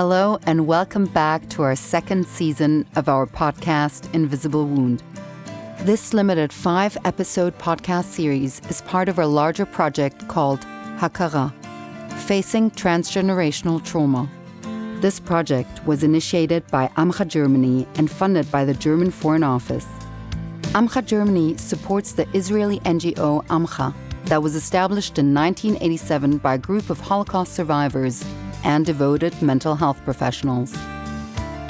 Hello and welcome back to our second season of our podcast, Invisible Wound. This limited 5-episode podcast series is part of our larger project called Hakara, Facing Transgenerational Trauma. This project was initiated by AMCHA Germany and funded by the German Foreign Office. AMCHA Germany supports the Israeli NGO AMCHA that was established in 1987 by a group of Holocaust survivors and devoted mental health professionals.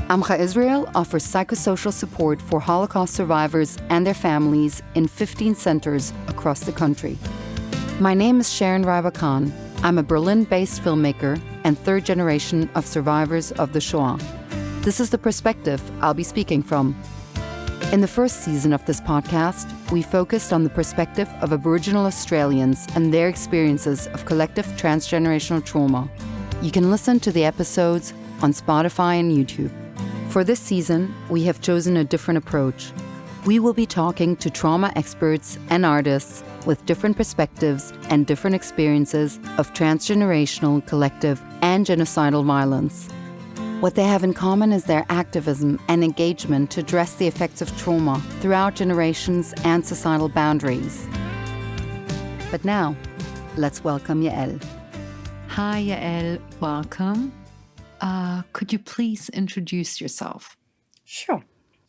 AMCHA Israel offers psychosocial support for Holocaust survivors and their families in 15 centers across the country. My name is Sharon Ryba-Kahn. I'm a Berlin-based filmmaker and third generation of survivors of the Shoah. This is the perspective I'll be speaking from. In the first season of this podcast, we focused on the perspective of Aboriginal Australians and their experiences of collective transgenerational trauma. You can listen to the episodes on Spotify and YouTube. For this season, we have chosen a different approach. We will be talking to trauma experts and artists with different perspectives and different experiences of transgenerational, collective, and genocidal violence. What they have in common is their activism and engagement to address the effects of trauma throughout generations and societal boundaries. But now, let's welcome Yael. Hi, Yael. Welcome. Could you please introduce yourself? Sure.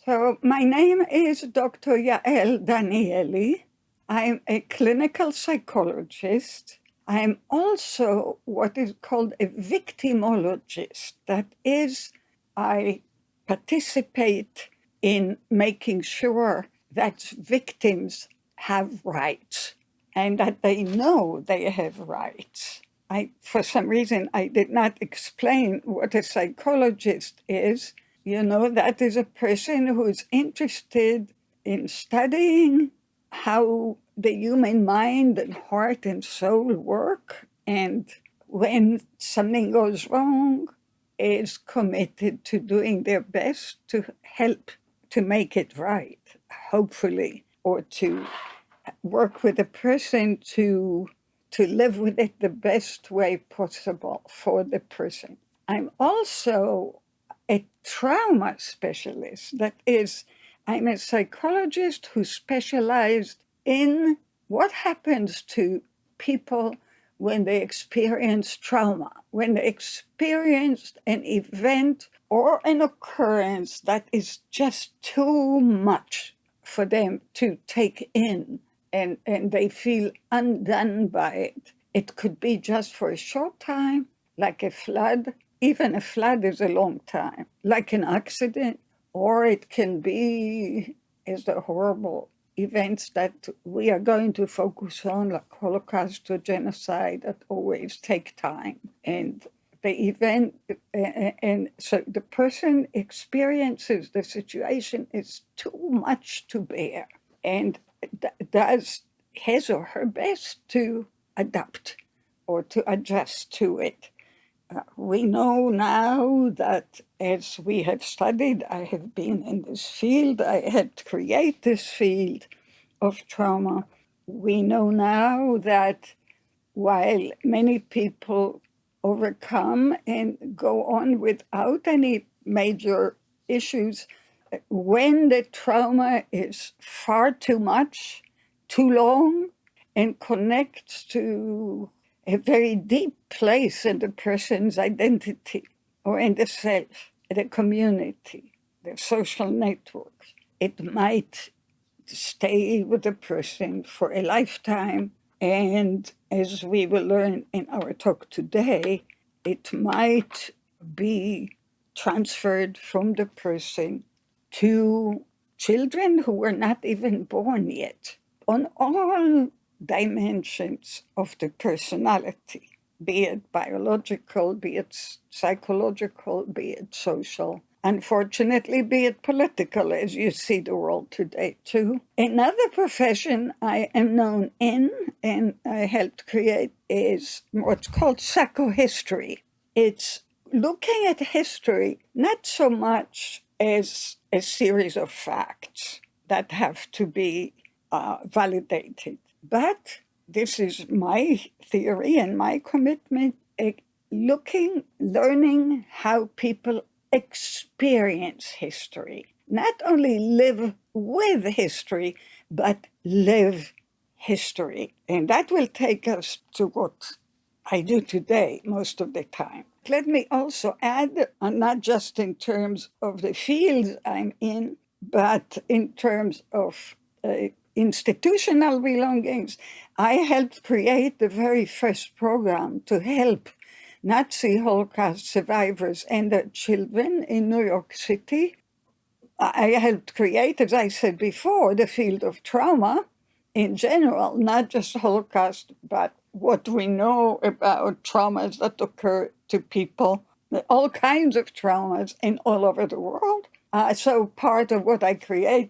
So my name is Dr. Yael Danieli. I'm a clinical psychologist. I'm also what is called a victimologist. That is, I participate in making sure that victims have rights and that they know they have rights. For some reason, I did not explain what a psychologist is. That is a person who is interested in studying how the human mind and heart and soul work, and when something goes wrong, is committed to doing their best to help to make it right, hopefully, or to work with a person to live with it the best way possible for the person. I'm also a trauma specialist. That is, I'm a psychologist who specialized in what happens to people when they experience trauma, when they experience an event or an occurrence that is just too much for them to take in. And they feel undone by it. It could be just for a short time, like a flood. Even a flood is a long time, like an accident. Or it can be as the horrible events that we are going to focus on, like Holocaust or genocide, that always take time. And the event, and so the person experiences the situation is too much to bear. And does his or her best to adapt or to adjust to it. We know now that as we have studied, I have been in this field, I had created this field of trauma. We know now that while many people overcome and go on without any major issues, when the trauma is far too much, too long, and connects to a very deep place in the person's identity or in the self, the community, the social networks, it might stay with the person for a lifetime. And as we will learn in our talk today, it might be transferred from the person to children who were not even born yet, on all dimensions of the personality, be it biological, be it psychological, be it social, unfortunately, be it political, as you see the world today too. Another profession I am known in and I helped create is what's called psychohistory. It's looking at history not so much as a series of facts that have to be validated. But this is my theory and my commitment, learning how people experience history. Not only live with history, but live history. And that will take us to what I do today most of the time. Let me also add, not just in terms of the field I'm in, but in terms of institutional belongings. I helped create the very first program to help Nazi Holocaust survivors and their children in New York City. I helped create, as I said before, the field of trauma in general, not just Holocaust, but what we know about traumas that occur to people, all kinds of traumas in all over the world. So part of what I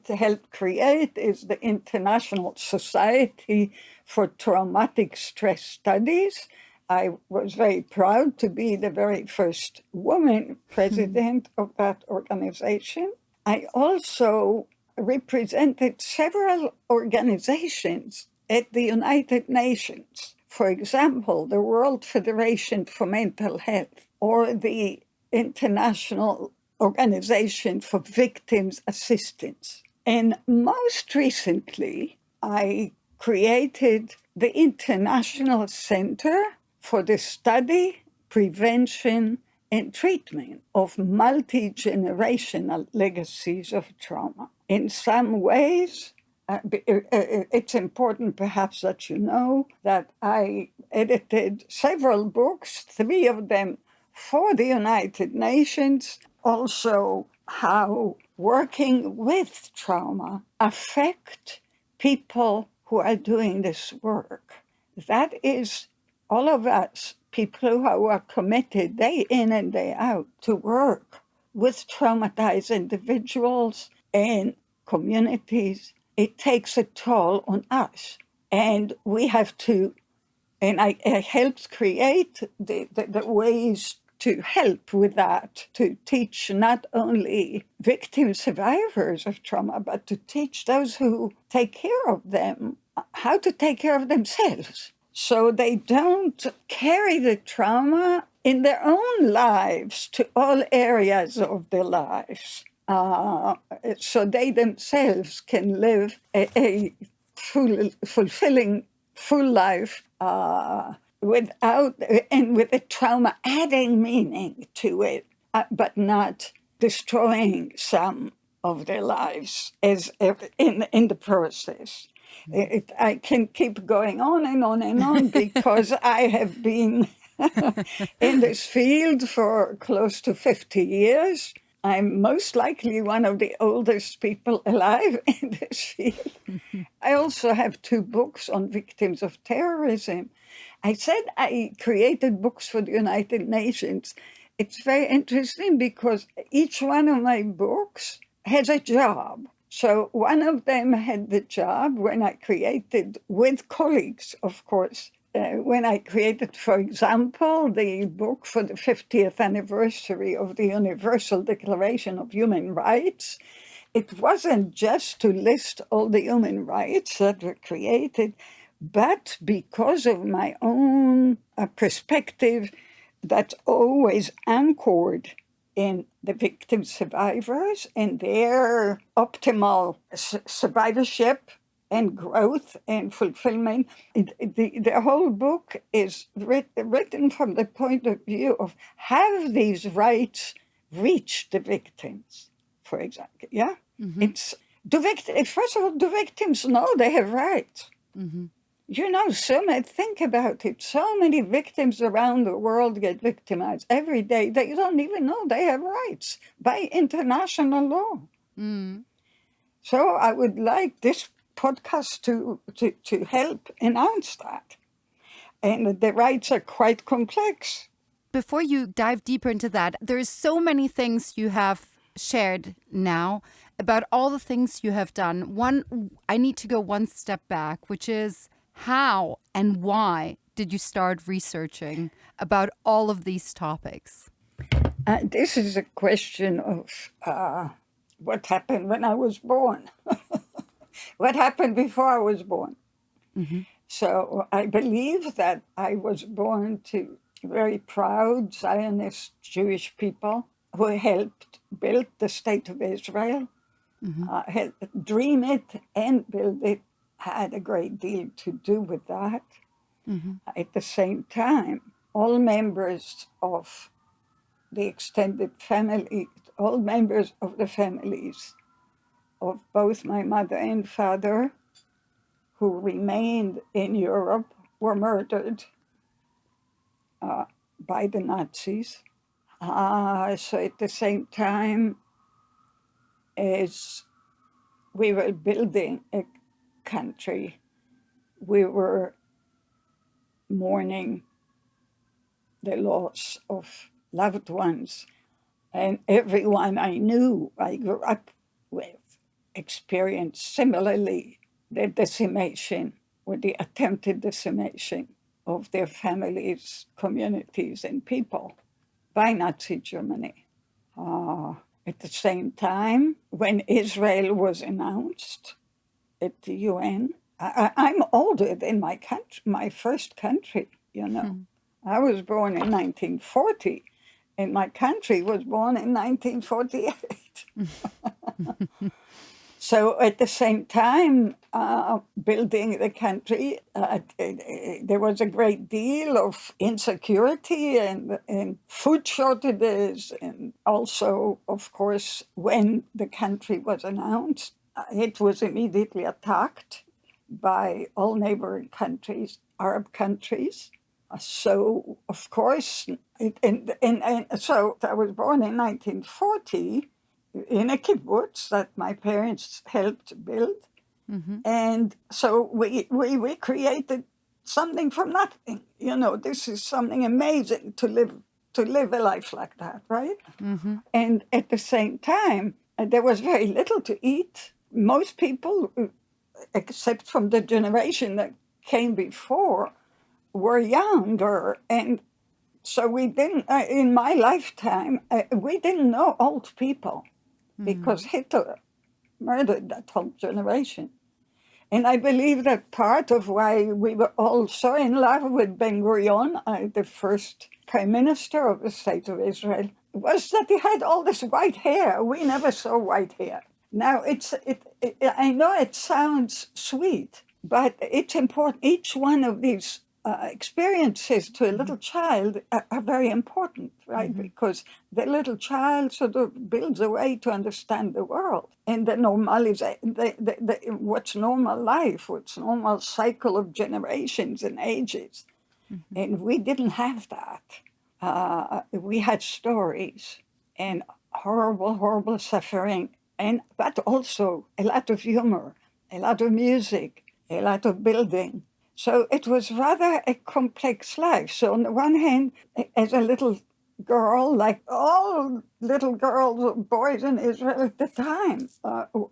help create, is the International Society for Traumatic Stress Studies. I was very proud to be the very first woman president of that organization. I also represented several organizations at the United Nations. For example, the World Federation for Mental Health, or the International Organization for Victims Assistance. And most recently, I created the International Center for the Study, Prevention, and Treatment of Multigenerational Legacies of Trauma. In some ways, it's important perhaps that you know that I edited several books, 3 of them for the United Nations, also how working with trauma affect people who are doing this work. That is all of us, people who are committed day in and day out to work with traumatized individuals and communities. It takes a toll on us. And we have to, and I helped create the ways to help with that, to teach not only victim survivors of trauma, but to teach those who take care of them how to take care of themselves, so they don't carry the trauma in their own lives to all areas of their lives. So they themselves can live a fulfilling, full life without, and with the trauma adding meaning to it, but not destroying some of their lives as in the process. I can keep going on and on and on because I have been in this field for close to 50 years. I'm most likely one of the oldest people alive in this field. I also have 2 books on victims of terrorism. I said I created books for the United Nations. It's very interesting because each one of my books has a job. So one of them had the job when I created, with colleagues, of course, when I created, for example, the book for the 50th anniversary of the Universal Declaration of Human Rights. It wasn't just to list all the human rights that were created, but because of my own perspective that's always anchored in the victim survivors and their optimal survivorship and growth and fulfillment. The whole book is written from the point of view of, have these rights reached the victims, for example? Yeah? Mm-hmm. First of all, do victims know they have rights? Mm-hmm. Think about it. So many victims around the world get victimized every day. They don't even know they have rights by international law. Mm. So I would like this podcast to help announce that. And the rights are quite complex. Before you dive deeper into that, there's so many things you have shared now about all the things you have done. I need to go one step back, which is, how and why did you start researching about all of these topics? This is a question of what happened when I was born. What happened before I was born? Mm-hmm. So I believe that I was born to very proud Zionist Jewish people who helped build the State of Israel, helped dream it and build it, had a great deal to do with that. At the same time, all members of the extended family, all members of the families of both my mother and father who remained in Europe were murdered by the Nazis. So at the same time as we were building a country, we were mourning the loss of loved ones. And everyone I knew, I grew up with, experienced similarly the decimation or the attempted decimation of their families, communities, and people by Nazi Germany. At the same time, when Israel was announced at the UN, I'm older than my country, my first country, you know. I was born in 1940, and my country was born in 1948. So at the same time, building the country, there was a great deal of insecurity and food shortages. And also, of course, when the country was announced, it was immediately attacked by all neighboring countries, Arab countries. So, of course, so I was born in 1940 in a kibbutz that my parents helped build. And so we created something from nothing. You know, this is something amazing to live a life like that, right? And at the same time, there was very little to eat. Most people, except from the generation that came before, were younger. And so we didn't, in my lifetime, we didn't know old people because Hitler murdered that whole generation. And I believe that part of why we were all so in love with Ben-Gurion, the first prime minister of the State of Israel, was that he had all this white hair. We never saw white hair. Now, I know it sounds sweet, but it's important. Each one of these experiences to a little child are very important, right? Because the little child sort of builds a way to understand the world and the normalization, what's normal life, what's normal cycle of generations and ages. And we didn't have that. We had stories and horrible, horrible suffering, but also a lot of humor, a lot of music, a lot of building. So it was rather a complex life. So on the one hand, as a little girl, like all little girls or boys in Israel at the time,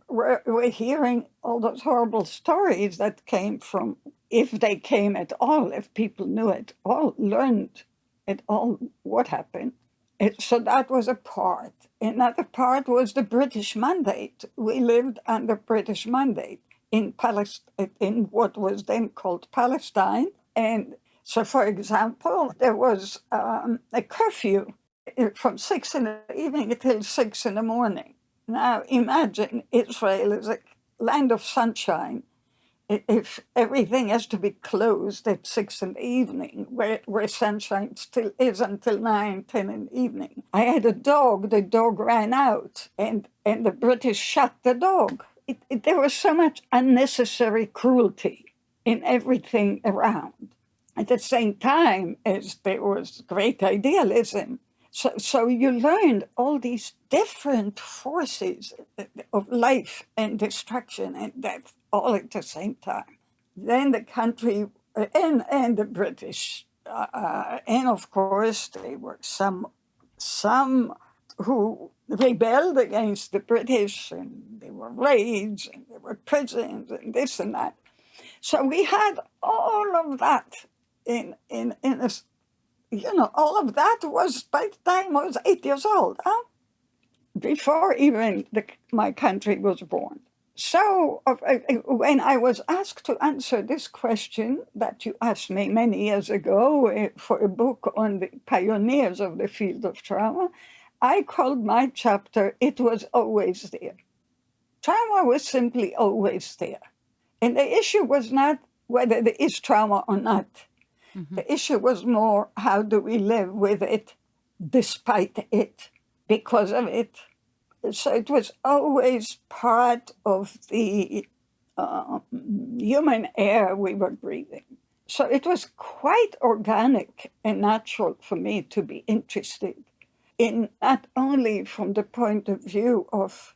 were hearing all those horrible stories that came from, if they came at all, if people knew it all, learned at all what happened. So that was a part. Another part was the British mandate. We lived under British mandate in in what was then called Palestine. And so, for example, there was a curfew from 6 in the evening until 6 in the morning. Now, imagine Israel is a land of sunshine. If everything has to be closed at 6 in the evening, where sunshine still is until 9, 10 in the evening. I had a dog, the dog ran out, and the British shot the dog. There was so much unnecessary cruelty in everything around. At the same time as there was great idealism. So you learned all these different forces of life and destruction and death all at the same time. Then the country and the British, and of course there were some who rebelled against the British, and there were raids, and there were prisons, and this and that. So we had all of that in a, all of that was by the time I was 8 years old, before even my country was born. So when I was asked to answer this question that you asked me many years ago for a book on the pioneers of the field of trauma, I called my chapter, It Was Always There. Trauma was simply always there. And the issue was not whether there is trauma or not. The issue was more, how do we live with it, despite it, because of it? So it was always part of the human air we were breathing. So it was quite organic and natural for me to be interested in, not only from the point of view of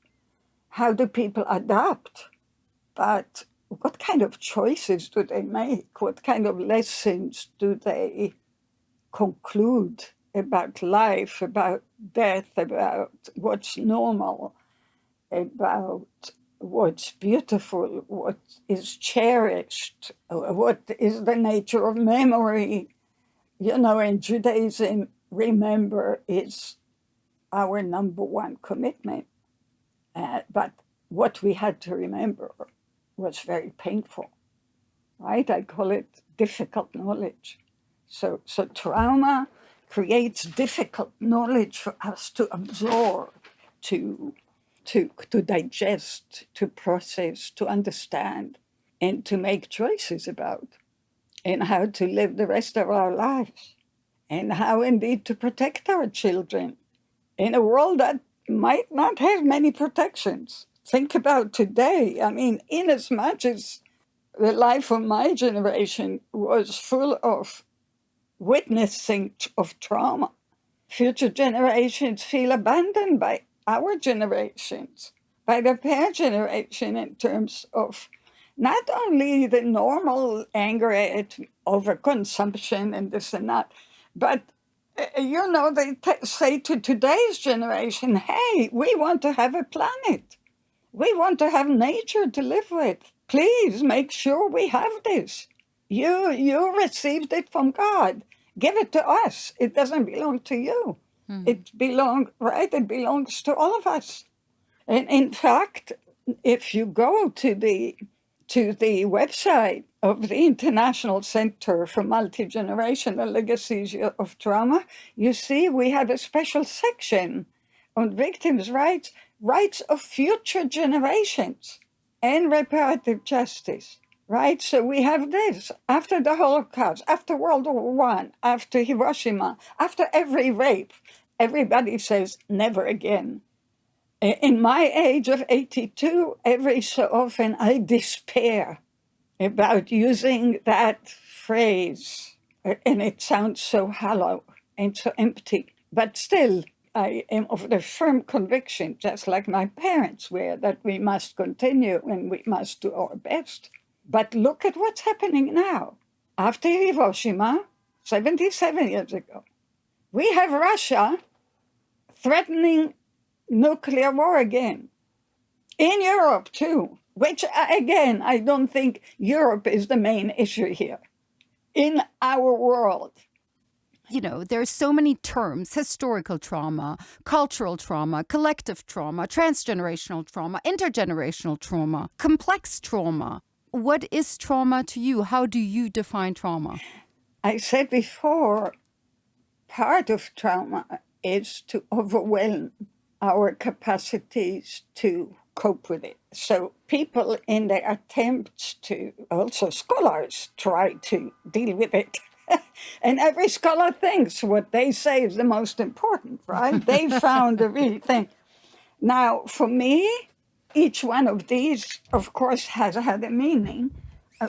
how do people adapt, but what kind of choices do they make? What kind of lessons do they conclude about life, about death, about what's normal, about what's beautiful, what is cherished, what is the nature of memory? You know, in Judaism, remember is our number one commitment. But what we had to remember was very painful, right? I call it difficult knowledge. So trauma creates difficult knowledge for us to absorb, to digest, to process, to understand, and to make choices about, and how to live the rest of our lives, and how indeed to protect our children in a world that might not have many protections. Think about today. I mean, in as much as the life of my generation was full of witnessing of trauma, future generations feel abandoned by our generations, by the parent generation, in terms of not only the normal anger at overconsumption and this and that, but you know, they say to today's generation, hey, we want to have a planet. We want to have nature to live with. Please make sure we have this. You received it from God. Give it to us. It doesn't belong to you. It belongs to all of us. And in fact, if you go to the website of the International Center for Multigenerational Legacies of Trauma, you see we have a special section on victims' rights, rights of future generations, and reparative justice. Right? So we have this after the Holocaust, after World War I, after Hiroshima, after every rape, everybody says never again. In my age of 82, every so often I despair about using that phrase, and it sounds so hollow and so empty. But still, I am of the firm conviction, just like my parents were, that we must continue and we must do our best. But look at what's happening now. After Hiroshima, 77 years ago, we have Russia threatening nuclear war again. In Europe, too, which, again, I don't think Europe is the main issue here. In our world. You know, there's so many terms: historical trauma, cultural trauma, collective trauma, transgenerational trauma, intergenerational trauma, complex trauma. What is trauma to you? How do you define trauma? I said before, part of trauma is to overwhelm our capacities to cope with it. So people in their attempts to, also scholars, try to deal with it. And every scholar thinks what they say is the most important, right? They found the real thing. Now, for me, each one of these, of course, has had a meaning.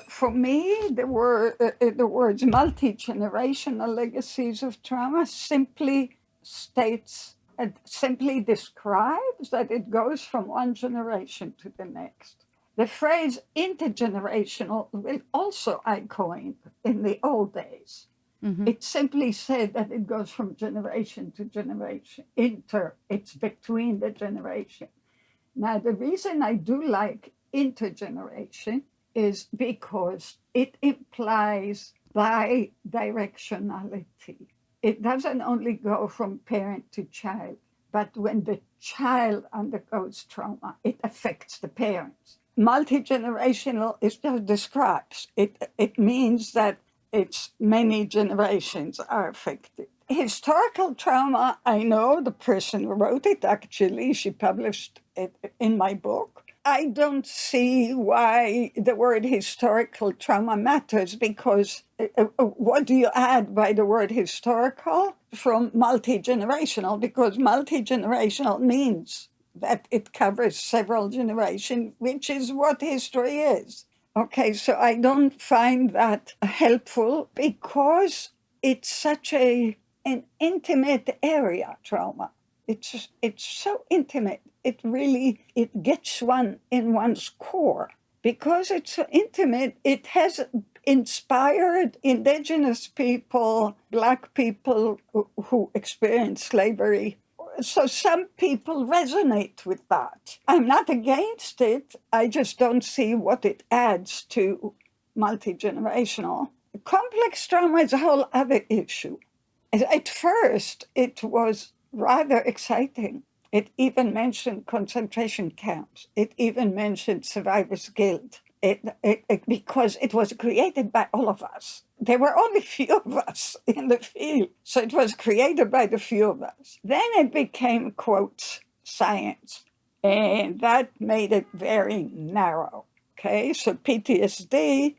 For me, the words multi-generational legacies of trauma simply states, simply describes that it goes from one generation to the next. The phrase intergenerational will also I coined in the old days. It simply said that it goes from generation to generation. It's between the generation. Now, the reason I do like intergeneration is because it implies bi-directionality. It doesn't only go from parent to child, but when the child undergoes trauma, it affects the parents. multigenerational, it just describes. It means that it's many generations are affected. Historical trauma, I know the person who wrote it, actually, she published it in my book. I don't see why the word historical trauma matters, because what do you add by the word historical from multi-generational? Because multi-generational means that it covers several generations, which is what history is. Okay, so I don't find that helpful because it's such an intimate area, trauma. It's so intimate. It gets one in one's core. Because it's so intimate, it has inspired indigenous people, Black people who experienced slavery. So some people resonate with that. I'm not against it. I just don't see what it adds to multi-generational. Complex trauma is a whole other issue. At first, it was rather exciting. It even mentioned concentration camps. It even mentioned survivor's guilt. Because it was created by all of us. There were only few of us in the field, so it was created by the few of us. Then it became, quote, science, and that made it very narrow. Okay, so PTSD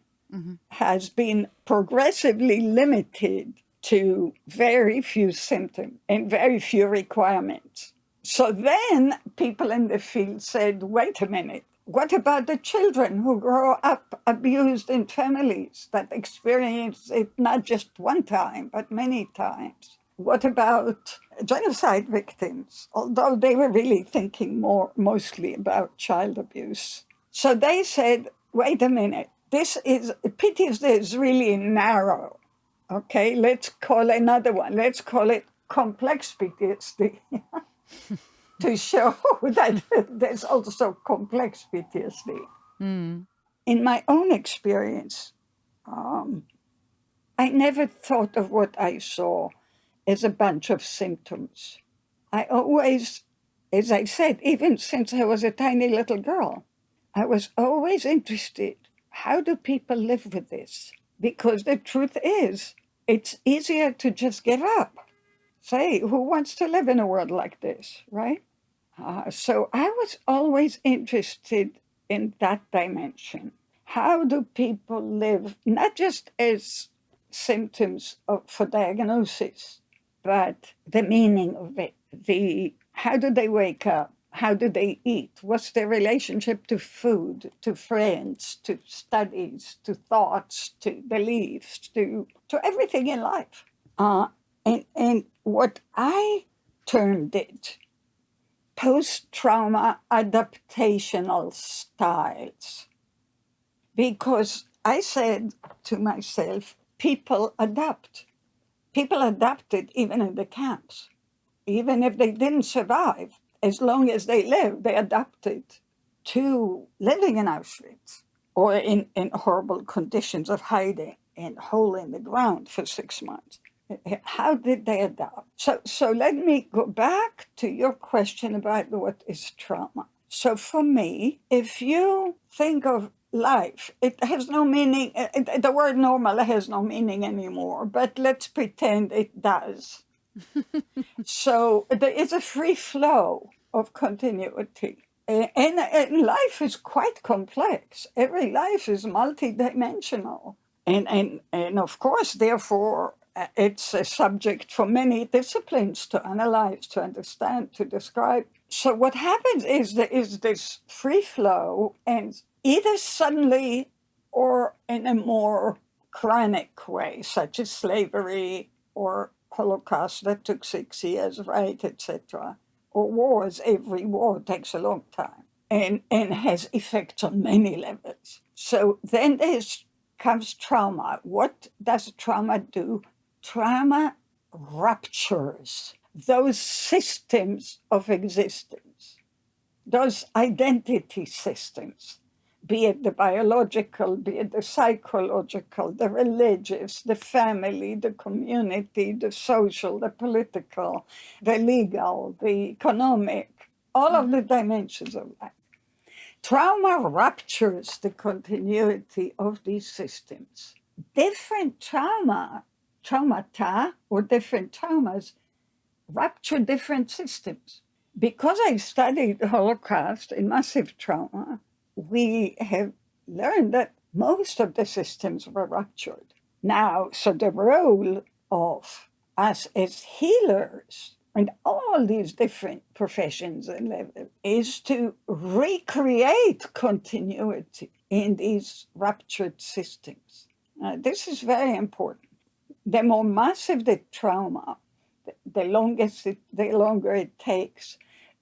has been progressively limited to very few symptoms and very few requirements. So then people in the field said, wait a minute, what about the children who grow up abused in families that experience it not just one time, but many times? What about genocide victims? Although they were really thinking mostly about child abuse. So they said, wait a minute, PTSD is really narrow. Okay, let's call another one. Let's call it complex PTSD. To show that there's also complex PTSD. In my own experience, I never thought of what I saw as a bunch of symptoms. I always, as I said, even since I was a tiny little girl, I was always interested. How do people live with this? Because the truth is, it's easier to just give up. Say, who wants to live in a world like this, right? So I was always interested in that dimension. How do people live, not just as symptoms for diagnosis, but the meaning of it? How do they wake up? How do they eat? What's their relationship to food, to friends, to studies, to thoughts, to beliefs, to everything in life? And what I termed it post-trauma adaptational styles. Because I said to myself, people adapt. People adapted even in the camps. Even if they didn't survive, as long as they lived, they adapted to living in Auschwitz or in horrible conditions of hiding in a hole in the ground for 6 months. How did they adapt? So let me go back to your question about what is trauma. So for me, if you think of life, it has no meaning. The word normal has no meaning anymore, but let's pretend it does. So there is a free flow of continuity. And life is quite complex. Every life is multidimensional. And of course, therefore, it's a subject for many disciplines to analyze, to understand, to describe. So what happens is there is this free flow, and either suddenly or in a more chronic way, such as slavery or Holocaust that took 6 years, right, etc., or wars. Every war takes a long time and has effects on many levels. So then comes trauma. What does trauma do? Trauma ruptures those systems of existence, those identity systems, be it the biological, be it the psychological, the religious, the family, the community, the social, the political, the legal, the economic, all of the dimensions of life. Trauma ruptures the continuity of these systems. Different traumata, or different traumas rupture different systems. Because I studied the Holocaust and massive trauma, we have learned that most of the systems were ruptured. Now, so the role of us as healers and all these different professions and levels is to recreate continuity in these ruptured systems. This is very important. The more massive the trauma, the longer it takes,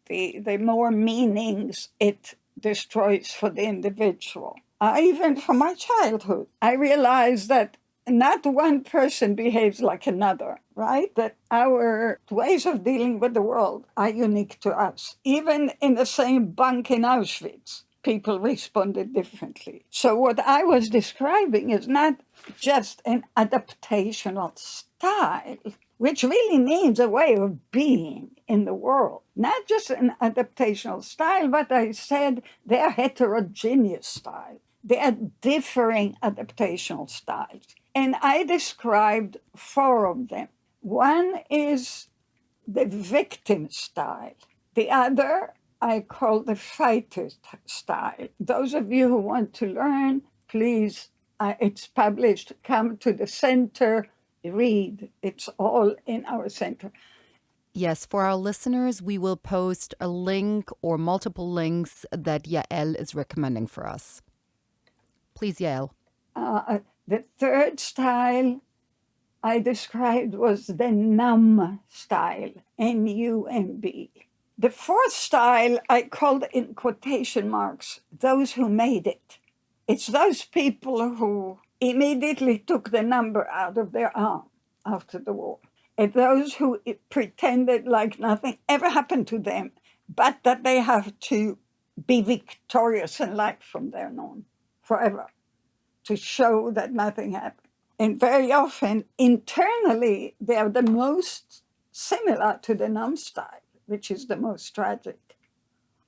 the more meanings it destroys for the individual. Even from my childhood, I realized that not one person behaves like another, right? That our ways of dealing with the world are unique to us. Even in the same bunk in Auschwitz, people responded differently. So what I was describing is not just an adaptational style, which really means a way of being in the world. Not just an adaptational style, but I said they're heterogeneous styles. They are differing adaptational styles. And I described 4 of them. One is the victim style. The other I call the fighter style. Those of you who want to learn, please, it's published, come to the center, read. It's all in our center. Yes, for our listeners, we will post a link or multiple links that Yael is recommending for us. Please, Yael. The third style I described was the NUMB style, NUMB. The fourth style I called in quotation marks, those who made it. It's those people who immediately took the number out of their arm after the war. And those who pretended like nothing ever happened to them, but that they have to be victorious in life from there on, forever, to show that nothing happened. And very often, internally, they are the most similar to the NUMB style, which is the most tragic.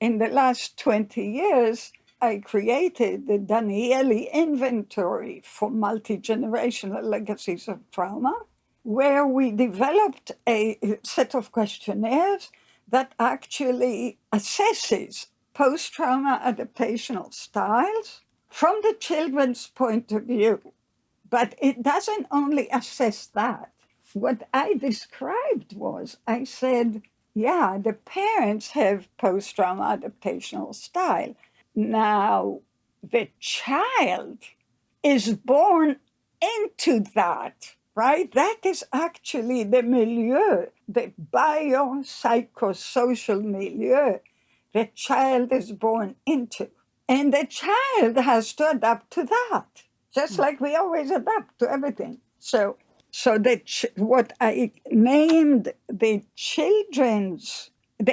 In the last 20 years, I created the Danieli inventory for multigenerational legacies of trauma, where we developed a set of questionnaires that actually assesses post-trauma adaptational styles from the children's point of view. But it doesn't only assess that. What I described was, I said, yeah, the parents have post-trauma adaptational style. Now, the child is born into that, right? That is actually the milieu, the biopsychosocial milieu the child is born into. And the child has to adapt to that, just like we always adapt to everything. So what I named the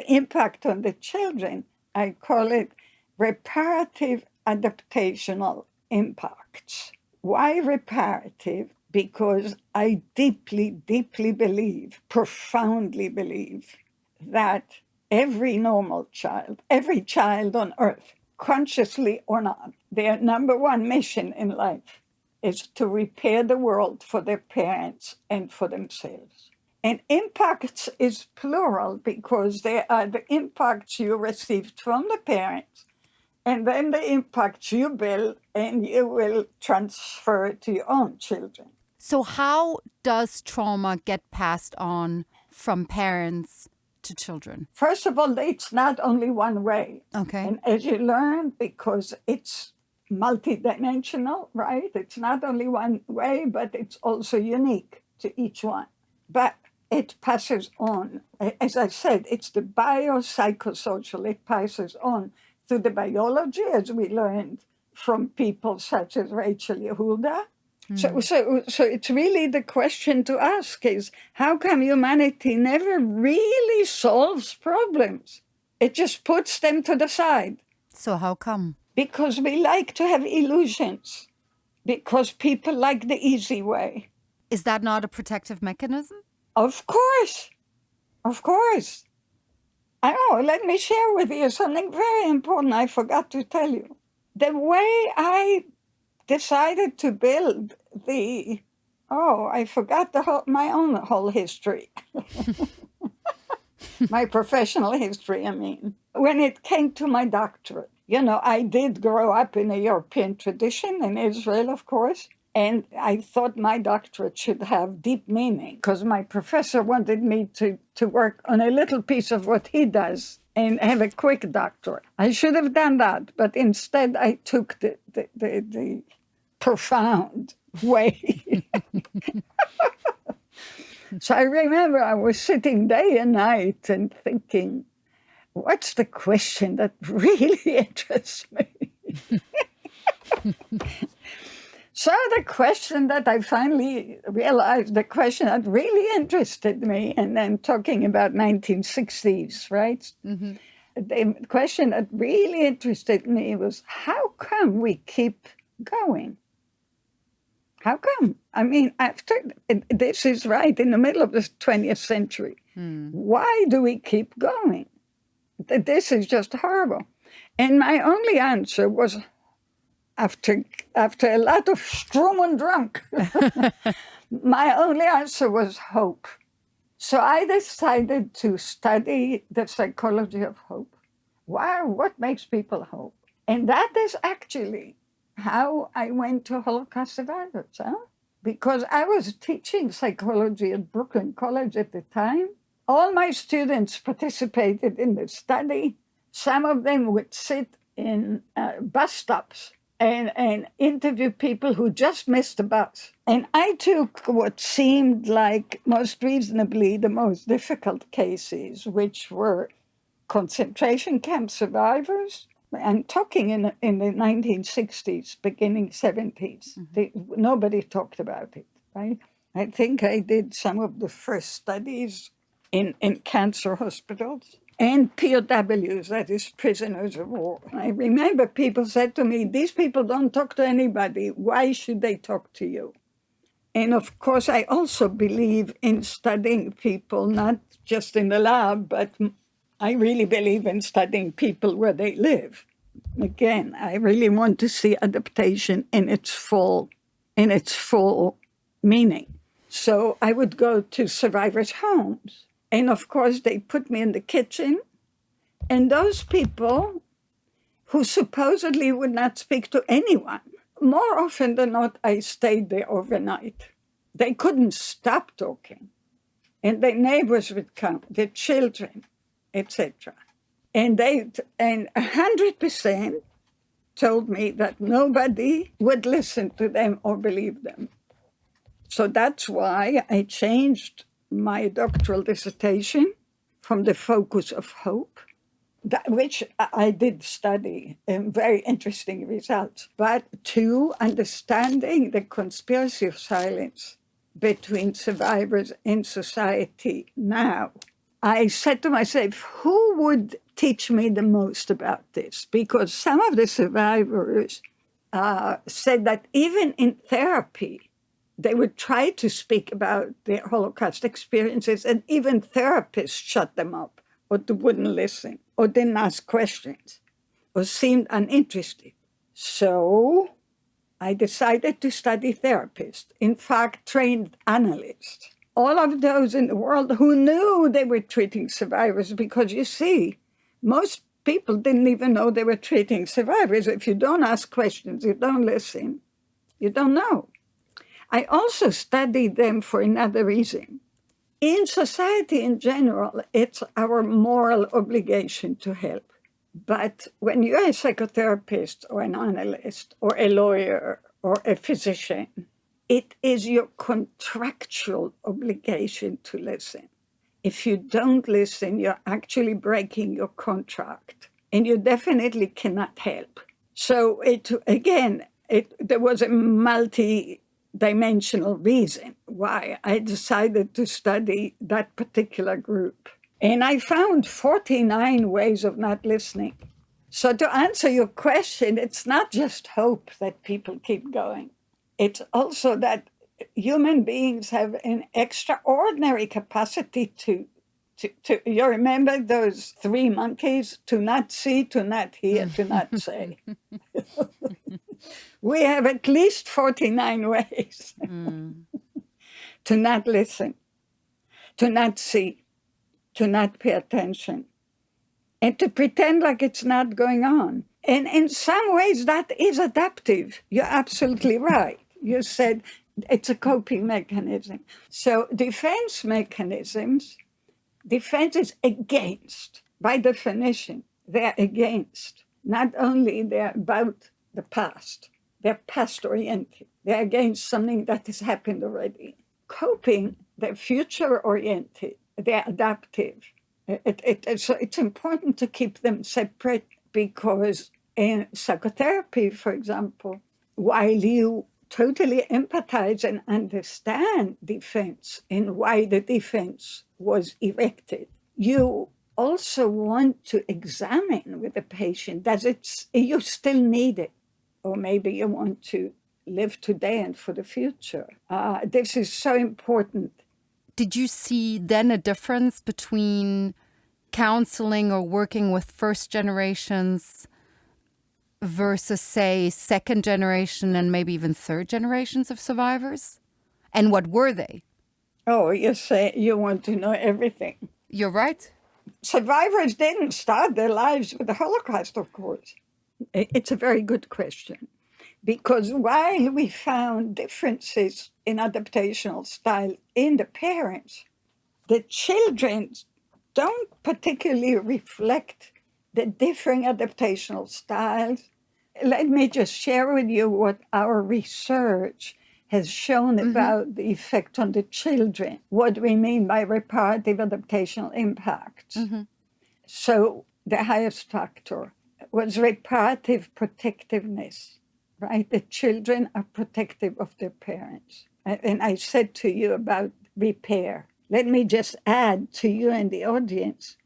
impact on the children, I call it reparative adaptational impacts. Why reparative? Because I deeply, deeply believe, profoundly believe, that every normal child, every child on earth, consciously or not, their number one mission in life is to repair the world for their parents and for themselves. And impacts is plural because they are the impacts you received from the parents, and then the impacts you build and you will transfer to your own children. So how does trauma get passed on from parents to children? First of all, it's not only one way. Okay. And as you learn, because it's multidimensional, right? It's not only one way, but it's also unique to each one. But it passes on. As I said, it's the biopsychosocial. It passes on through the biology, as we learned from people such as Rachel Yehuda. So it's really the question to ask is, how come humanity never really solves problems? It just puts them to the side. So how come? Because we like to have illusions. Because people like the easy way. Is that not a protective mechanism? Of course. Of course. Let me share with you something very important I forgot to tell you. The way I decided to build I forgot my own whole history. My professional history, I mean. When it came to my doctorate, I did grow up in a European tradition in Israel, of course. And I thought my doctorate should have deep meaning because my professor wanted me to work on a little piece of what he does and have a quick doctorate. I should have done that, but instead I took the profound way. So I remember I was sitting day and night and thinking, what's the question that really interests me? So the question that I finally realized, the question that really interested me, and I'm talking about 1960s, right? Mm-hmm. The question that really interested me was, how come we keep going? How come? I mean, this is right in the middle of the 20th century. Why do we keep going? This is just horrible. And my only answer was, after a lot of Strum und Drunk, my only answer was hope. So I decided to study the psychology of hope. What makes people hope? And that is actually how I went to Holocaust survivors, because I was teaching psychology at Brooklyn College at the time. All my students participated in the study. Some of them would sit in bus stops and interview people who just missed the bus. And I took what seemed like most reasonably the most difficult cases, which were concentration camp survivors. I'm talking in the 1960s, beginning 70s. Mm-hmm. Nobody talked about it, right? I think I did some of the first studies in cancer hospitals. And POWs, that is prisoners of war. I remember people said to me, these people don't talk to anybody. Why should they talk to you? And of course, I also believe in studying people, not just in the lab, but I really believe in studying people where they live. Again, I really want to see adaptation in its full meaning. So I would go to survivors' homes. And of course, they put me in the kitchen. And those people who supposedly would not speak to anyone, more often than not, I stayed there overnight. They couldn't stop talking. And their neighbors would come, their children, etc. And 100% told me that nobody would listen to them or believe them. So that's why I changed my doctoral dissertation from the focus of hope, which I did study, very interesting results, but to understanding the conspiracy of silence between survivors and society now. I said to myself, who would teach me the most about this? Because some of the survivors said that even in therapy, they would try to speak about their Holocaust experiences, and even therapists shut them up, or wouldn't listen, or didn't ask questions, or seemed uninterested. So I decided to study therapists, in fact, trained analysts. All of those in the world who knew they were treating survivors, because you see, most people didn't even know they were treating survivors. If you don't ask questions, you don't listen, you don't know. I also studied them for another reason. In society in general, it's our moral obligation to help. But when you're a psychotherapist or an analyst or a lawyer or a physician, it is your contractual obligation to listen. If you don't listen, you're actually breaking your contract, and you definitely cannot help. So there was a multi-dimensional reason why I decided to study that particular group. And I found 49 ways of not listening. So to answer your question, it's not just hope that people keep going. It's also that human beings have an extraordinary capacity to You remember those three monkeys? To not see, to not hear, to not say. We have at least 49 ways to not listen, to not see, to not pay attention, and to pretend like it's not going on. And in some ways, that is adaptive. You're absolutely right. You said it's a coping mechanism. So defense mechanisms, defense is against, by definition, they're against. Not only they're about the past, they're past-oriented. They're against something that has happened already. Coping, they're future-oriented. They're adaptive. So it's important to keep them separate because in psychotherapy, for example, while you totally empathize and understand defense and why the defense was erected, you also want to examine with the patient, you still need it? Or maybe you want to live today and for the future. This is so important. Did you see then a difference between counseling or working with first generations versus, say, second generation and maybe even third generations of survivors? And what were they? Oh, you say you want to know everything. You're right. Survivors didn't start their lives with the Holocaust, of course. It's a very good question. Because while we found differences in adaptational style in the parents, the children don't particularly reflect the differing adaptational styles. Let me just share with you what our research has shown about the effect on the children, what we mean by reparative adaptational impact. So the highest factor was reparative protectiveness, right? The children are protective of their parents. And I said to you about repair. Let me just add to you and the audience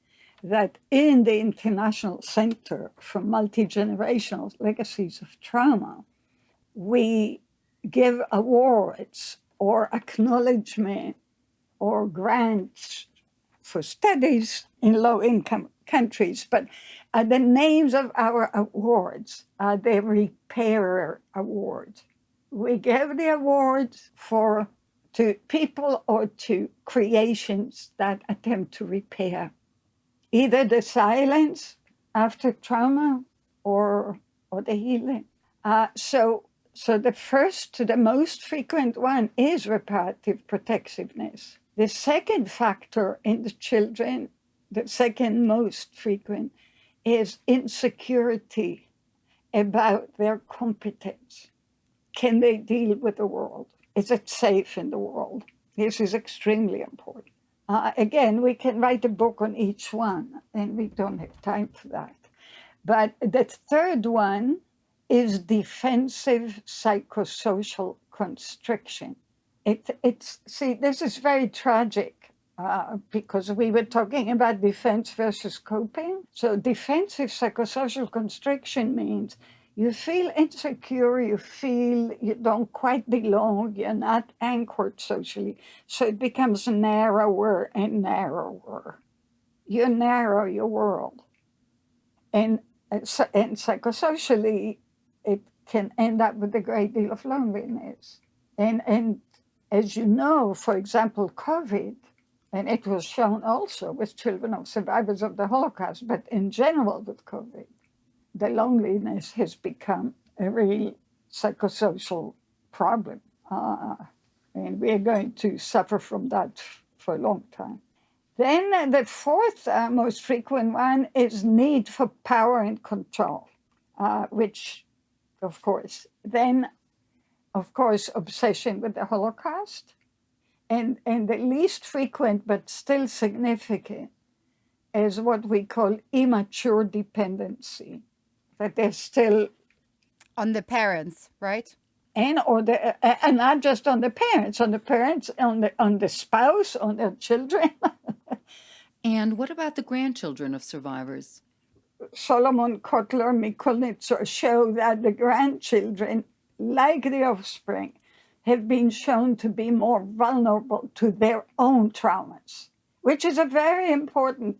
that in the International Center for Multigenerational Legacies of Trauma, we give awards or acknowledgement or grants for studies in low-income countries. But the names of our awards are the Repairer Awards. We give the awards to people or to creations that attempt to repair either the silence after trauma or the healing. So the most frequent one is reparative protectiveness. The second factor in the children, the second most frequent, is insecurity about their competence. Can they deal with the world? Is it safe in the world? This is extremely important. Again, we can write a book on each one, and we don't have time for that. But the third one is defensive psychosocial constriction. This is very tragic because we were talking about defense versus coping. So defensive psychosocial constriction means you feel insecure, you feel you don't quite belong, you're not anchored socially. So it becomes narrower and narrower. You narrow your world. And psychosocially, it can end up with a great deal of loneliness. And as you know, for example, COVID, and it was shown also with children of survivors of the Holocaust, but in general with COVID, the loneliness has become a real psychosocial problem. And we are going to suffer from that for a long time. Then the fourth most frequent one is need for power and control, which, of course, then, of course, obsession with the Holocaust. And the least frequent, but still significant, is what we call immature dependency, that they're still on the parents, right? And not just on the parents, on the spouse, on their children. And what about the grandchildren of survivors? Solomon Kotler, Mikolnitzer show that the grandchildren, like the offspring, have been shown to be more vulnerable to their own traumas. which is a very important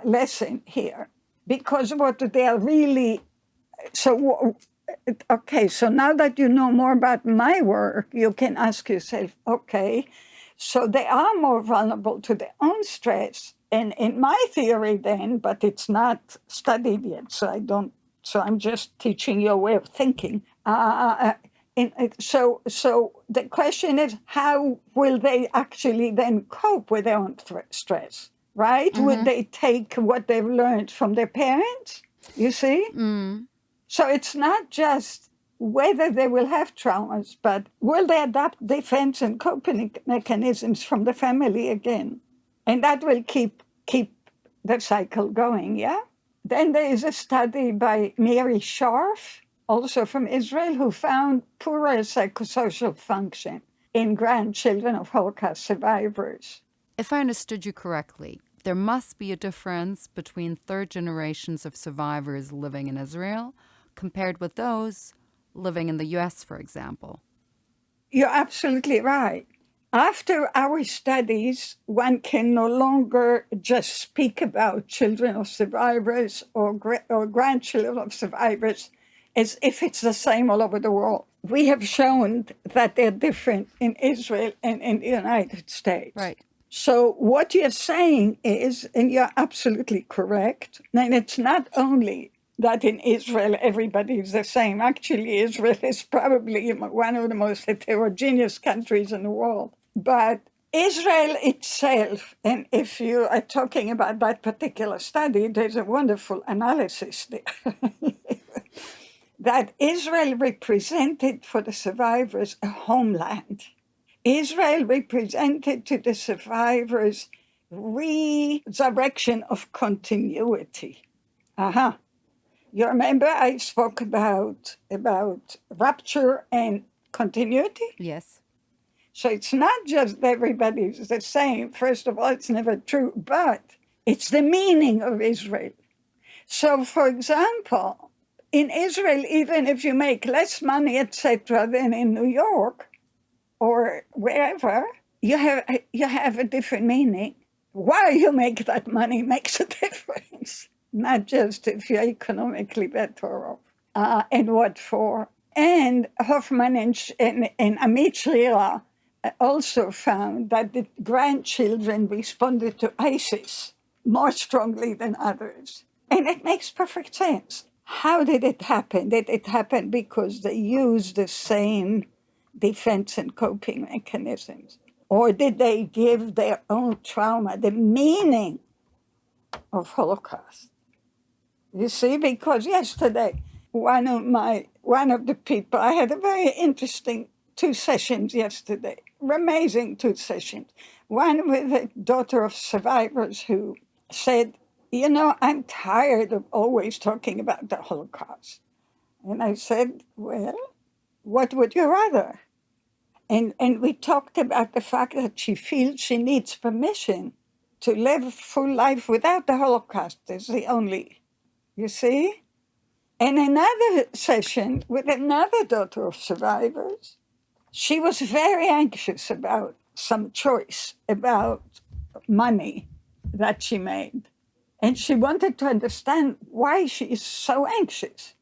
lesson here, because what they are really, okay, so now that you know more about my work, you can ask yourself, okay, so they are more vulnerable to their own stress. And in my theory then, but it's not studied yet, so I'm just teaching you a way of thinking. So the question is, how will they actually then cope with their own stress, right? Mm-hmm. Would they take what they've learned from their parents, you see? Mm. So it's not just whether they will have traumas, but will they adapt defense and coping mechanisms from the family again? And that will keep the cycle going, yeah? Then there is a study by Mary Scharf, also from Israel, who found poorer psychosocial function in grandchildren of Holocaust survivors. If I understood you correctly, there must be a difference between third generations of survivors living in Israel compared with those living in the US, for example. You're absolutely right. After our studies, one can no longer just speak about children of survivors or grandchildren of survivors as if it's the same all over the world. We have shown that they're different in Israel and in the United States. Right. So what you're saying is, and you're absolutely correct, and it's not only that in Israel everybody is the same. Actually, Israel is probably one of the most heterogeneous countries in the world. But Israel itself, and if you are talking about that particular study, there's a wonderful analysis there. That Israel represented for the survivors a homeland. Israel represented to the survivors resurrection of continuity. You remember I spoke about rupture and continuity? Yes. So it's not just everybody's the same. First of all, it's never true, but it's the meaning of Israel. So, for example, in Israel, even if you make less money, etc., than in New York or wherever, you have a different meaning. Why you make that money makes a difference. Not just if you're economically better off, and what for. And Hoffman and AMCHA also found that the grandchildren responded to ISIS more strongly than others. And it makes perfect sense. How did it happen? Did it happen because they used the same defense and coping mechanisms? Or did they give their own trauma the meaning of Holocaust? You see, because yesterday, one of the people, I had a very interesting 2 sessions yesterday, amazing 2 sessions. One with a daughter of survivors who said, I'm tired of always talking about the Holocaust. And I said, well, what would you rather? And we talked about the fact that she feels she needs permission to live a full life without the Holocaust is the only, you see? And another session with another daughter of survivors, she was very anxious about some choice about money that she made. And she wanted to understand why she is so anxious.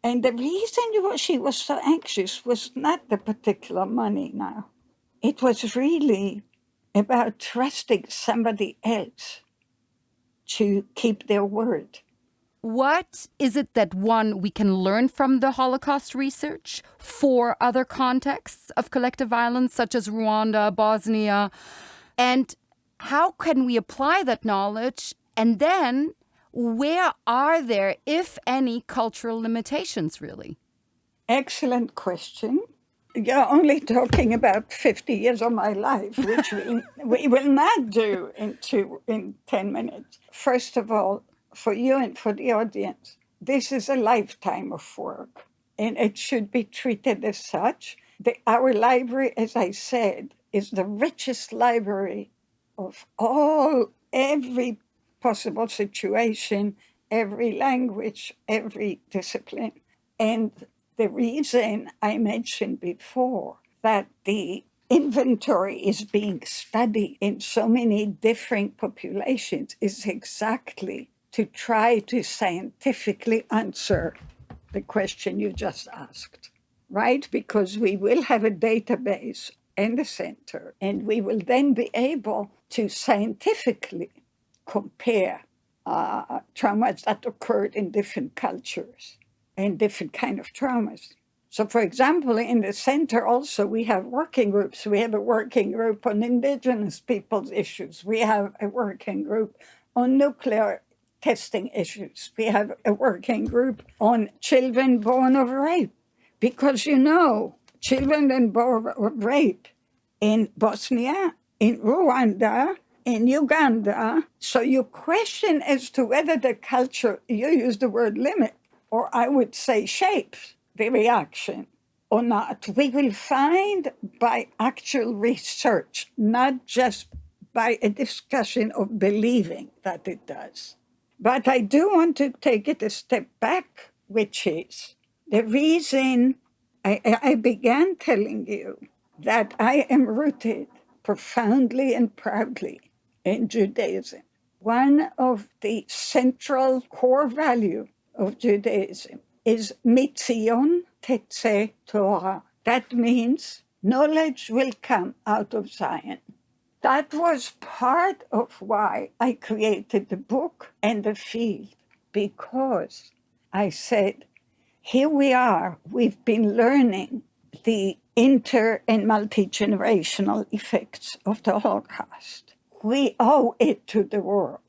And the reason she was so anxious was not the particular money now. It was really about trusting somebody else to keep their word. What is it that we can learn from the Holocaust research for other contexts of collective violence, such as Rwanda, Bosnia? And how can we apply that knowledge? And then where are there, if any, cultural limitations, really? Excellent question. You're only talking about 50 years of my life, which we will not do in 10 minutes. First of all, for you and for the audience, this is a lifetime of work, and it should be treated as such. Our library, as I said, is the richest library of every possible situation, every language, every discipline. And the reason I mentioned before that the inventory is being studied in so many different populations is exactly to try to scientifically answer the question you just asked, right? Because we will have a database in the center, and we will then be able to scientifically compare traumas that occurred in different cultures and different kind of traumas. So, for example, in the center also, we have working groups. We have a working group on indigenous people's issues. We have a working group on nuclear testing issues. We have a working group on children born of rape. Because, children born of rape in Bosnia, in Rwanda, in Uganda. So you question as to whether the culture, you use the word limit, or I would say shapes the reaction or not. We will find by actual research, not just by a discussion of believing that it does. But I do want to take it a step back, which is the reason I began telling you that I am rooted profoundly and proudly in Judaism. One of the central core values of Judaism is Mitzion Tetzeh Torah. That means knowledge will come out of Zion. That was part of why I created the book and the field, because I said, here we are, we've been learning the inter and multi-generational effects of the Holocaust. We owe it to the world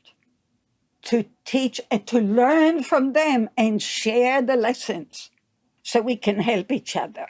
to teach and to learn from them and share the lessons so we can help each other,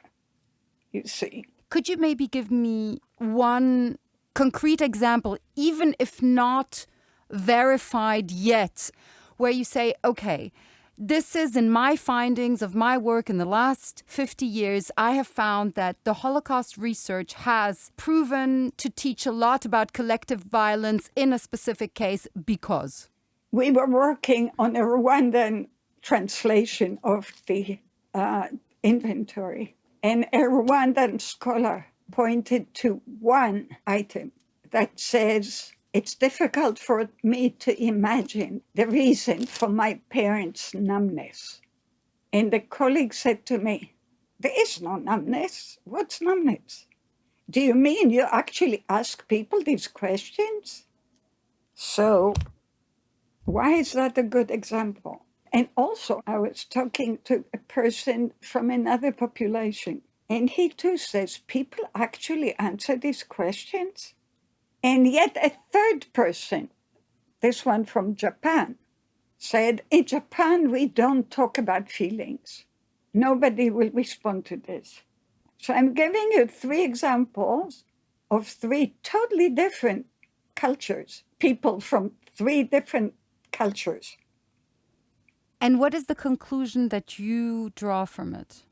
you see. Could you maybe give me one concrete example, even if not verified yet, where you say, okay, this is in my findings of my work in the last 50 years, I have found that the Holocaust research has proven to teach a lot about collective violence in a specific case because? We were working on a Rwandan translation of the inventory, and a Rwandan scholar pointed to one item that says, it's difficult for me to imagine the reason for my parents' numbness. And the colleague said to me, there is no numbness. What's numbness? Do you mean you actually ask people these questions? So why is that a good example? And also, I was talking to a person from another population, and he too says people actually answer these questions. And yet a third person, this one from Japan, said, in Japan, we don't talk about feelings. Nobody will respond to this. So I'm giving you 3 examples of 3 totally different cultures, people from 3 different cultures. And what is the conclusion that you draw from it?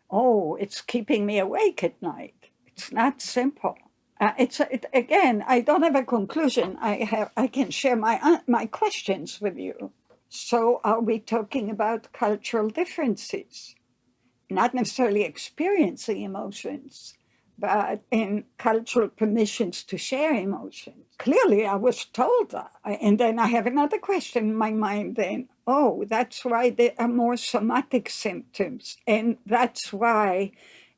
Oh, it's keeping me awake at night. It's not simple. Again, I don't have a conclusion. I can share my questions with you. So are we talking about cultural differences? Not necessarily experiencing emotions, but in cultural permissions to share emotions. Clearly, I was told that. And then I have another question in my mind then. Oh, that's why there are more somatic symptoms. And that's why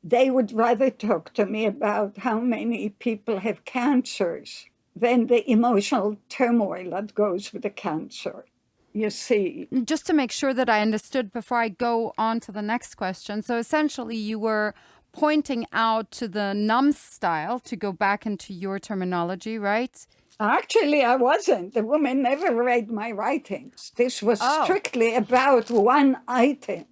they would rather talk to me about how many people have cancers than the emotional turmoil that goes with the cancer. You see. Just to make sure that I understood before I go on to the next question. So essentially you were pointing out to the NUM style, to go back into your terminology, right? Actually, I wasn't. The woman never read my writings. This was strictly about one item.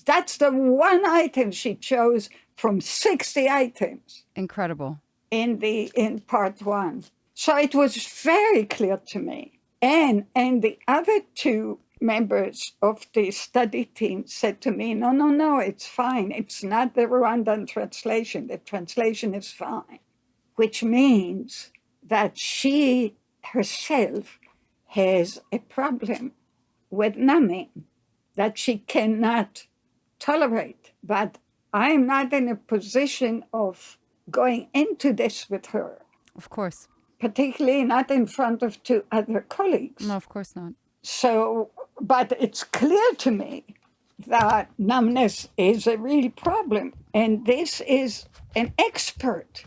That's the one item she chose from 60 items. Incredible. In part 1. So it was very clear to me. And the other 2 members of the study team said to me, no, it's fine. It's not the Rwandan translation. The translation is fine, which means that she herself has a problem with numbing that she cannot tolerate. But I'm not in a position of going into this with her, Of course. particularly not in front of two other colleagues. No, of course not. So, but it's clear to me that numbness is a real problem. And this is an expert.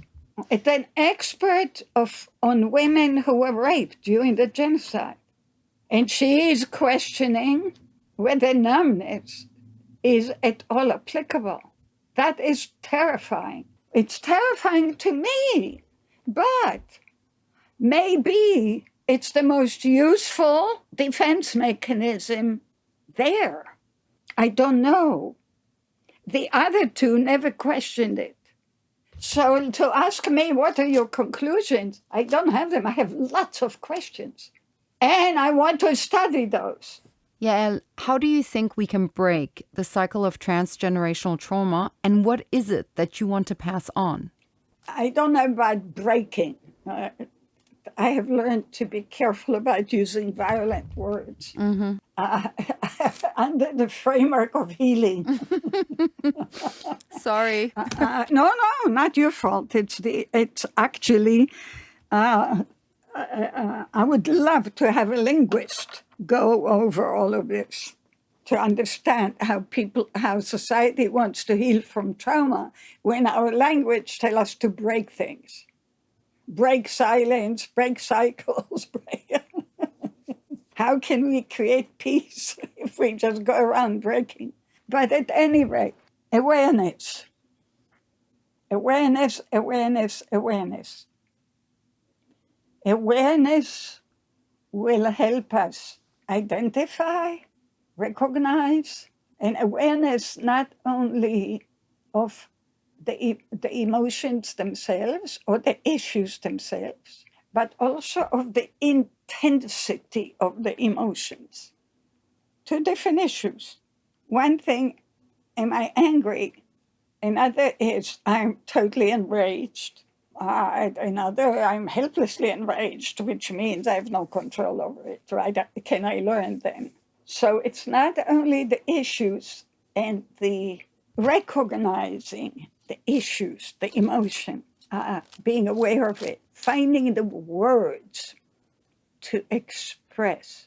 It's an expert on women who were raped during the genocide. And she is questioning whether numbness is at all applicable. That is terrifying. It's terrifying to me, but maybe it's the most useful defense mechanism there. I don't know. The other two never questioned it. So to ask me, what are your conclusions? I don't have them. I have lots of questions. And I want to study those. Yael, how do you think we can break the cycle of transgenerational trauma, and what is it that you want to pass on? I don't know about breaking. I have learned to be careful about using violent words under the framework of healing. Sorry. No, not your fault. It's actually, I would love to have a linguist go over all of this to understand how society wants to heal from trauma when our language tells us to break things. Break silence, break cycles, How can we create peace if we just go around breaking? But at any rate, awareness. Awareness, awareness, awareness. Awareness will help us identify, recognize, and awareness not only of the emotions themselves or the issues themselves, but also of the intensity of the emotions. Two different issues. One thing, am I angry? Another is, I'm totally enraged. Another, I'm helplessly enraged, which means I have no control over it, right? Can I learn then? So it's not only the issues and the recognizing the issues, the emotion, being aware of it, finding the words to express,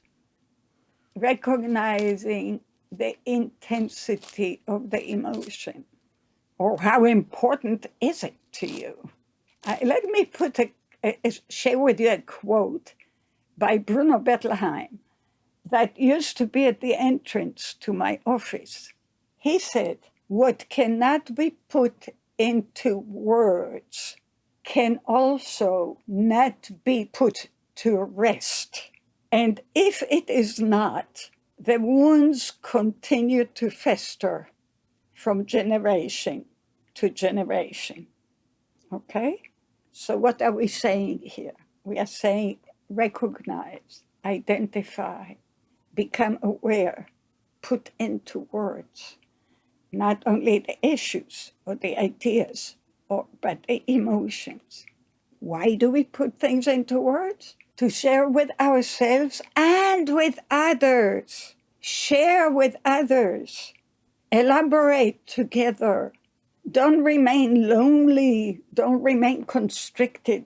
recognizing the intensity of the emotion, or how important is it to you? Let me share with you a quote by Bruno Bettelheim that used to be at the entrance to my office. He said, what cannot be put into words can also not be put to rest. And if it is not, the wounds continue to fester from generation to generation. Okay? So what are we saying here? We are saying recognize, identify, become aware, put into words, not only the issues or the ideas, but the emotions. Why do we put things into words? To share with ourselves and with others. Share with others. Elaborate together. Don't remain lonely. Don't remain constricted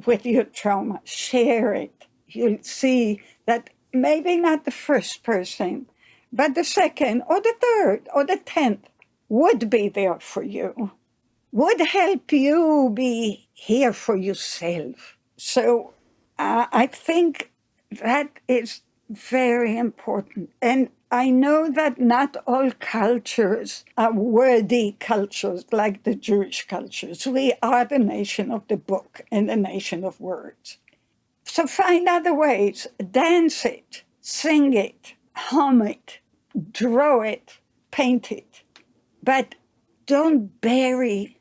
with your trauma. Share it. You'll see that maybe not the first person, but the second or the third or the 10th would be there for you, would help you be here for yourself. So I think that is very important. And I know that not all cultures are worthy cultures like the Jewish cultures. We are the nation of the book and the nation of words. So find other ways, dance it, sing it, hum it, draw it, paint it. But don't bury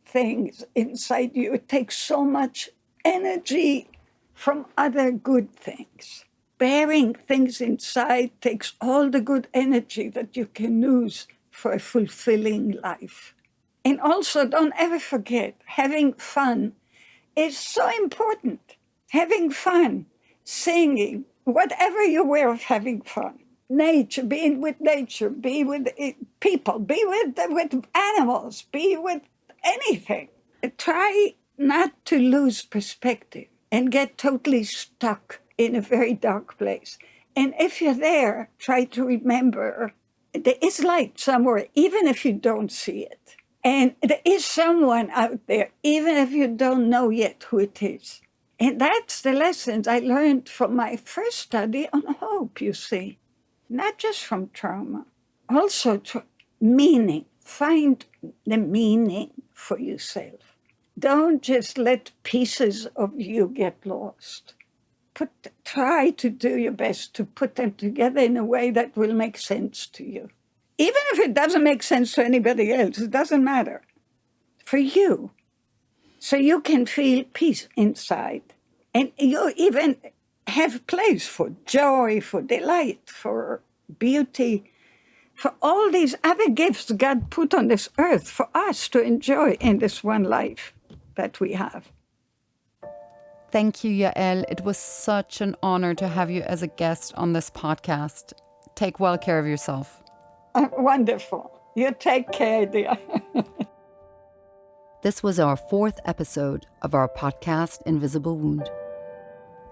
things inside you. It takes so much energy from other good things. Burying things inside takes all the good energy that you can use for a fulfilling life. And also, don't ever forget, having fun is so important. Having fun, singing, whatever your way of having fun. Nature, being with nature, be with people, be with animals, be with anything. try not to lose perspective and get totally stuck in a very dark place. And if you're there, try to remember there is light somewhere, even if you don't see it. And there is someone out there, even if you don't know yet who it is. And that's the lessons I learned from my first study on hope, you see. Not just from trauma, also meaning. Find the meaning for yourself. Don't just let pieces of you get lost. Try to do your best to put them together in a way that will make sense to you. Even if it doesn't make sense to anybody else, it doesn't matter. For you. So you can feel peace inside. And you even have place for joy, for delight, for beauty, for all these other gifts God put on this earth for us to enjoy in this one life that we have. Thank you, Yael. It was such an honor to have you as a guest on this podcast. Take well care of yourself. Wonderful. You take care, dear. This was our 4th episode of our podcast, Invisible Wound.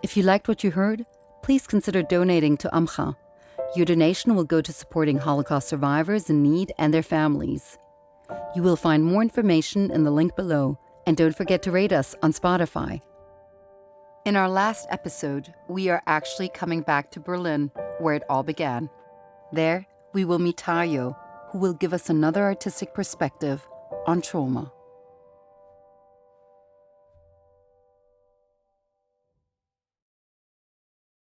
If you liked what you heard, please consider donating to AMCHA. Your donation will go to supporting Holocaust survivors in need and their families. You will find more information in the link below, and don't forget to rate us on Spotify. In our last episode, we are actually coming back to Berlin, where it all began. There, we will meet Tayo, who will give us another artistic perspective on trauma.